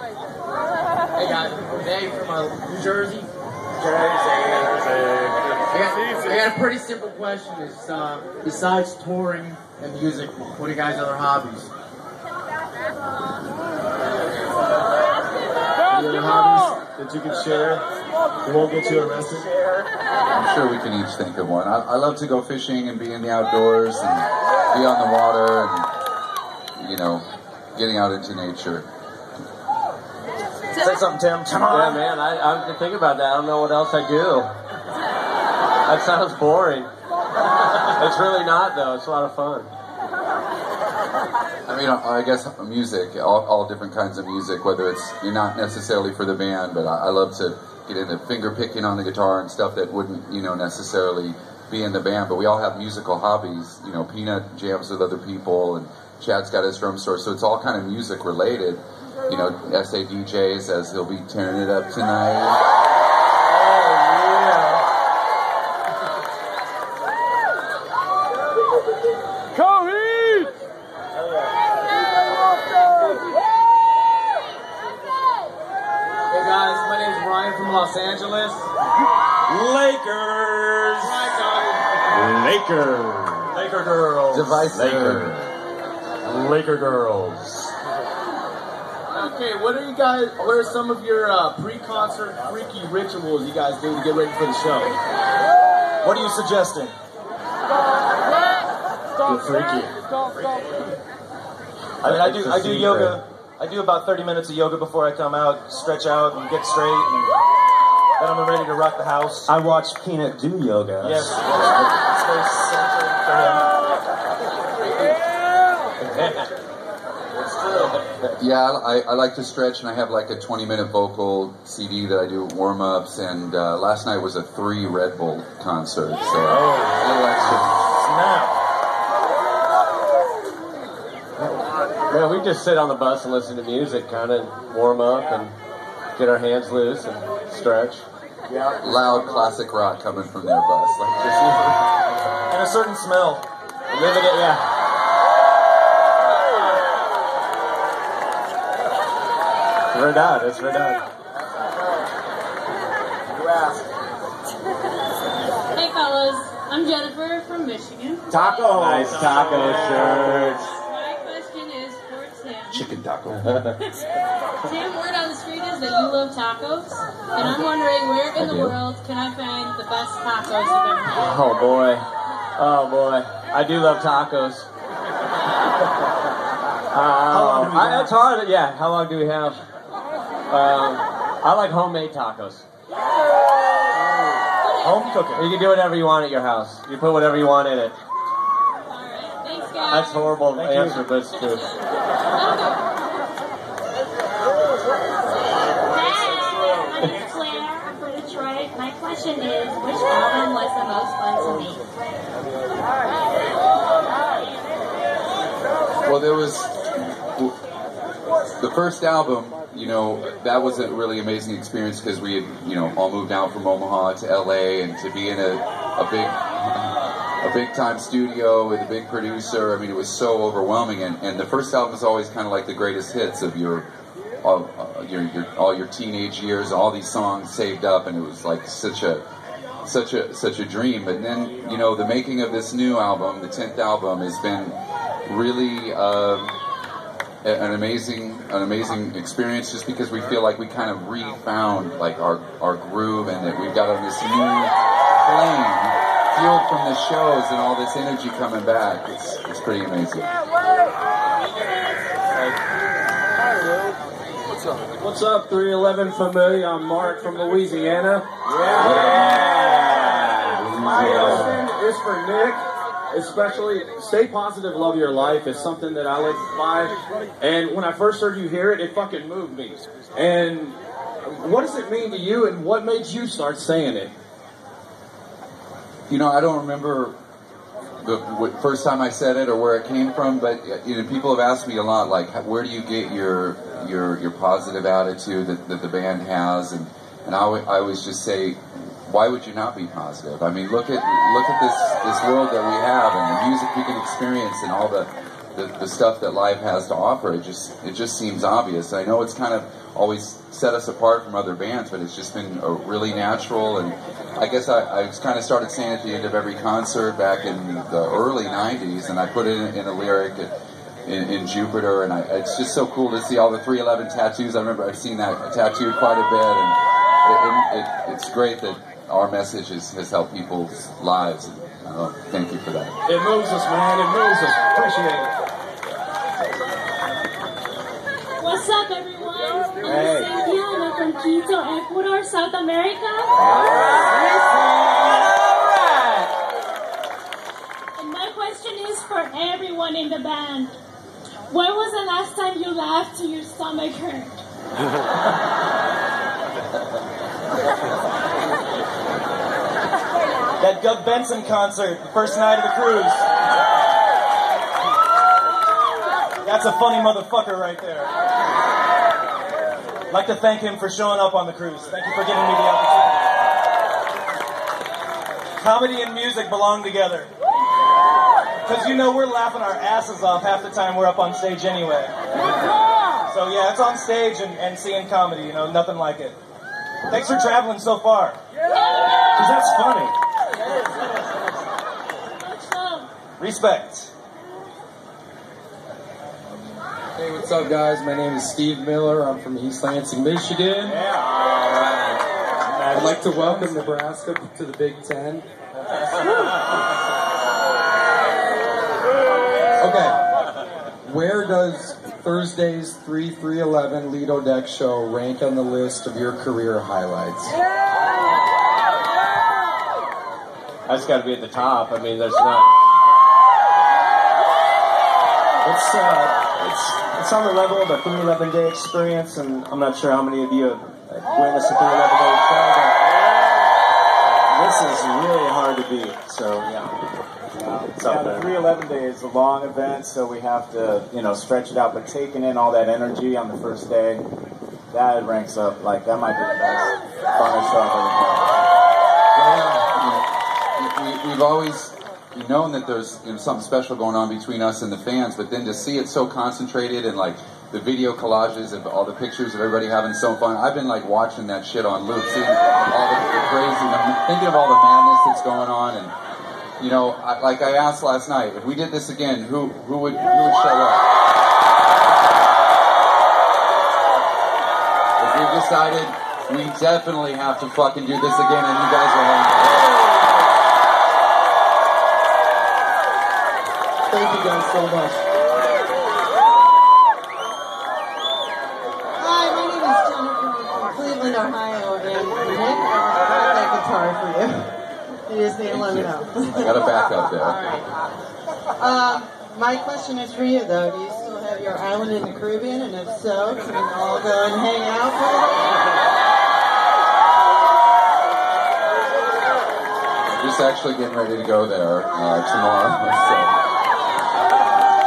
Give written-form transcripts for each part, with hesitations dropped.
Hey guys, I'm Dave from New Jersey. I got a pretty simple question. Is besides touring and music, what are you guys' other hobbies? Any other hobbies that you can share? It won't get you arrested. I'm sure we can each think of one. I love to go fishing and be in the outdoors and be on the water and, you know, getting out into nature. Say something, Tim. Come on. Yeah, man, I'm thinking about that. I don't know what else I do. That sounds boring. It's really not, though. It's a lot of fun. I mean, I guess music, all different kinds of music, whether it's not necessarily for the band, but I love to get into finger picking on the guitar and stuff that wouldn't, necessarily be in the band, but we all have musical hobbies. Peanut jams with other people, and Chad's got his drum store, so it's all kind of music related. S.A. DJ says he'll be tearing it up tonight. Oh, yeah. Coheed! Hey guys, my name's Ryan from Los Angeles. Lakers! Laker girls. Divisive. Laker girls. Okay, what are some of your pre-concert freaky rituals you guys do to get ready for the show? What are you suggesting? Get freaky. I do yoga. I do about 30 minutes of yoga before I come out, stretch out and get straight, and then I'm ready to rock the house. I watched Peanut do yoga. Yes. Stay centered for him. Yeah, I like to stretch, and I have like a 20-minute vocal CD that I do warm-ups, and last night was a 3 Red Bull concert, so a little extra. Yeah, we just sit on the bus and listen to music, kind of warm up and get our hands loose and stretch. Yeah, loud classic rock coming from their bus, like just And a certain smell. Living it, yeah. It's verdad. Hey fellas, I'm Jennifer from Michigan. Taco. Nice taco shirts. My question is for Tim. chicken taco. Tim, word on the street is that you love tacos, and I'm wondering where in the world can I find the best tacos you've ever had? Oh boy, I do love tacos. It's hard. Yeah, how long do we have? I like homemade tacos. Home cooking. You can do whatever you want at your house. You put whatever you want in it. Alright, thanks guys. That's a horrible answer, but it's true. Hi, my name is Claire. I'm from Detroit. My question is, which album was the most fun to make? Well, there was the first album. That was a really amazing experience because we had, all moved out from Omaha to LA, and to be in a big time studio with a big producer. I mean, it was so overwhelming. And the first album is always kind of like the greatest hits of all your teenage years, all these songs saved up, and it was like such a dream. But then, the making of this new album, the 10th album, has been really an amazing experience, just because we feel like we kind of refound like our groove, and that we've got on this new flame fueled from the shows and all this energy coming back. It's pretty amazing. What's up, 311 Familia? I'm Mark from Louisiana. My question is for Nick. Especially, stay positive, love your life is something that I live by. And when I first heard you hear it, it fucking moved me. And what does it mean to you, and what made you start saying it? I don't remember the first time I said it or where it came from, but people have asked me a lot, like, where do you get your positive attitude that the band has? And I always just say, why would you not be positive? I mean, look at this world that we have, and the music we can experience, and all the stuff that life has to offer. It just seems obvious. I know it's kind of always set us apart from other bands, but it's just been really natural. And I guess I kind of started saying at the end of every concert back in the early 90s, and I put it in a lyric in Jupiter, and it's just so cool to see all the 311 tattoos. I remember I've seen that tattooed quite a bit, and it's great that our message has helped people's lives. And, thank you for that. It moves us, man. It moves us. Appreciate it. What's up, everyone? Hey. I'm Cynthia from Quito, Ecuador, South America. And my question is for everyone in the band. When was the last time you laughed till your stomach hurt? That Doug Benson concert, the first night of the cruise. That's a funny motherfucker right there. I'd like to thank him for showing up on the cruise. Thank you for giving me the opportunity. Comedy and music belong together. Because you know we're laughing our asses off half the time we're up on stage anyway. So yeah, it's on stage and seeing comedy, you know, nothing like it. Thanks for traveling so far. Because that's funny. Respect. Hey, what's up, guys? My name is Steve Miller. I'm from East Lansing, Michigan. I'd like to welcome Nebraska to the Big Ten. Okay. Where does Thursday's 3-3-11 Lido Deck show rank on the list of your career highlights? That's got to be at the top. I mean, there's not. It's on the level of a 311-day experience, and I'm not sure how many of you have witnessed a 311-day show, but this is really hard to beat. So yeah, the 311 day is a long event, so we have to, stretch it out. But taking in all that energy on the first day, that ranks up. Like that might be the best funnest show I've ever played. We've always known that there's something special going on between us and the fans, but then to see it so concentrated and like the video collages of all the pictures of everybody having so fun. I've been like watching that shit on loop, seeing all the crazy, thinking of all the madness that's going on, and like I asked last night, if we did this again, who would show up? If we've decided we definitely have to fucking do this again, and you guys are hanging out. Thank you guys so much. Hi, my name is Jennifer from Cleveland, Ohio, and Nick, I have that guitar for you. You just need to let me know. I got a backup there. All right. My question is for you, though. Do you still have your island in the Caribbean? And if so, can we all go and hang out for a I'm just actually getting ready to go there tomorrow. So.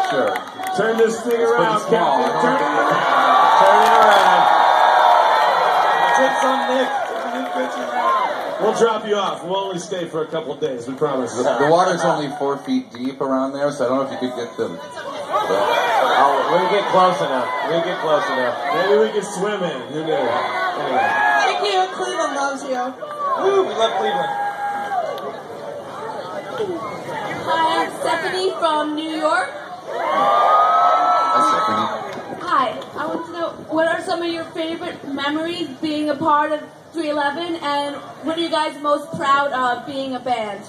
Sure. Turn this thing around, Captain. Turn it around. Turn it around. Take some, Nick. Take some around. We'll drop you off. We'll only stay for a couple of days, we promise. The water's only 4 feet deep around there, so I don't know if you could get them. Oh, we get close enough. Maybe we can swim in. Who knew? Anyway. Thank you. Cleveland loves you. Woo, we love Cleveland. Hi, I'm Stephanie from New York. Hi, I want to know what are some of your favorite memories being a part of 311, and what are you guys most proud of being a band?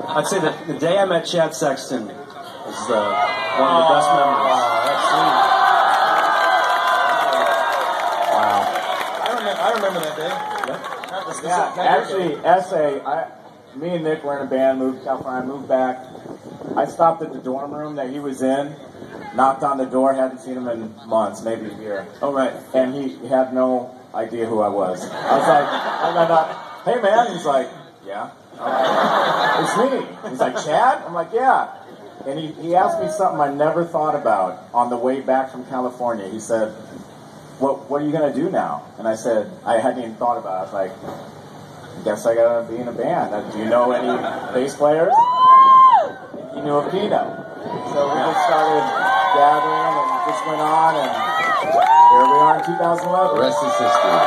I'd say that the day I met Chad Sexton is one of the best memories. That's sweet. Wow. I remember that day. Actually, me and Nick were in a band, moved to California, I moved back. I stopped at the dorm room that he was in, knocked on the door, hadn't seen him in months, maybe a year. Oh, right. And he had no idea who I was. I was like, hey man, he's like, yeah. It's me. He's like, Chad? I'm like, yeah. And he asked me something I never thought about on the way back from California. He said, what are you going to do now? And I said, I hadn't even thought about it. I was like, I guess I got to be in a band. Do you know any bass players? He knew of Pino. So we just started gathering and it just went on, and here we are in 2011. Rest is history.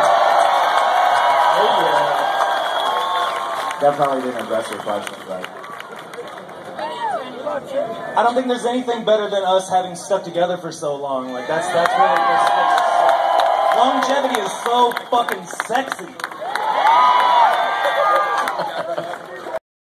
Definitely didn't address your question, but I don't think there's anything better than us having stuck together for so long. Like that's really longevity is so fucking sexy.